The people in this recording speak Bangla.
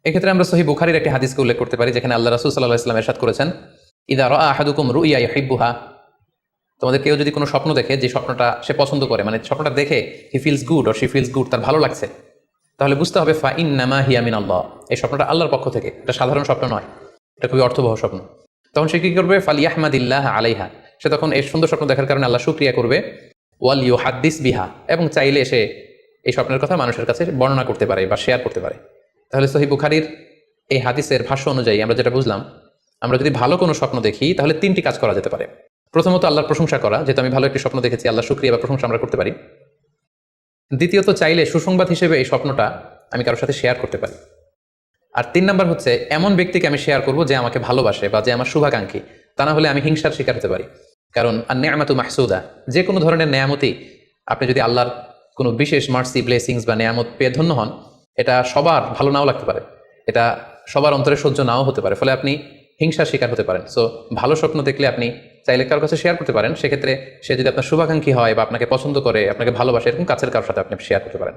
এক্ষেত্রে আমরা সহিহ বুখারীর একটি হাদিসকে উল্লেখ করতে পারি, যেখানে আল্লাহ রাসূল সাল্লাল্লাহু আলাইহি ওয়াসাল্লাম ইরশাদ করেছেন, ইযা রাআ আহাদুকুম রুইয়া ইউহিব্বুহা, তোমাদের কেউ যদি কোনো স্বপ্ন দেখে যে স্বপ্নটা সে পছন্দ করে, মানে স্বপ্নটা দেখে he feels good or she feels good, তার ভালো লাগছে, তাহলে বুঝতে হবে ফা ইন্নামা হিয়া মিনাল্লাহ, এই স্বপ্নটা আল্লাহর পক্ষ থেকে, এটা সাধারণ স্বপ্ন নয়, এটা খুবই অর্থবহ স্বপ্ন। তখন সে কি করবে? ফালিয়াহমাদিল্লাহ আলাইহা, সে তখন এই সুন্দর স্বপ্ন দেখার কারণে আল্লাহ শুকরিয়া করবে। ওয়াল ইউহাদ্দিস বিহা, এবং চাইলে সে এই স্বপ্নের কথা মানুষের কাছে বর্ণনা করতে পারে বা শেয়ার করতে পারে। তাহলে সহিহ বুখারীর এই হাদিসের ভাষ্য অনুযায়ী আমরা যেটা বুঝলাম, আমরা যদি ভালো কোনো স্বপ্ন দেখি তাহলে তিনটি কাজ করা যেতে পারে। প্রথমত আল্লাহর প্রশংসা করা, যেহেতু আমি ভালো একটি স্বপ্ন দেখেছি, আল্লাহ শুকরিয়া বা প্রশংসা আমরা করতে পারি। দ্বিতীয়ত চাইলে সুসংবাদ হিসেবে এই স্বপ্নটা আমি কারোর সাথে শেয়ার করতে পারি। আর 3 নাম্বার হচ্ছে এমন ব্যক্তিকে আমি শেয়ার করব যে আমাকে ভালোবাসে বা যে আমার শুভাকাঙ্ক্ষী, তা না হলে আমি হিংসার শিকার হতে পারি। কারণ আন-নি'মাতু মাহসুদা, যে কোনো ধরনের নেয়ামতি, আপনি যদি আল্লাহর কোনো বিশেষ মার্সি, ব্লেসিংস বা নেয়ামত পেয়ে ধন্য হন, এটা সবার ভালো নাও লাগতে পারে, এটা সবার অন্তরে সহ্য নাও হতে পারে, ফলে আপনি হিংসার শিকার হতে পারেন। সো ভালো স্বপ্ন দেখলে আপনি চাইলে কারোর কাছে শেয়ার করতে পারেন, সেক্ষেত্রে সে যদি আপনার শুভাকাঙ্ক্ষী হয় বা আপনাকে পছন্দ করে, আপনাকে ভালোবাসে, এরকম কাছের কারোর সাথে আপনি শেয়ার করতে পারেন।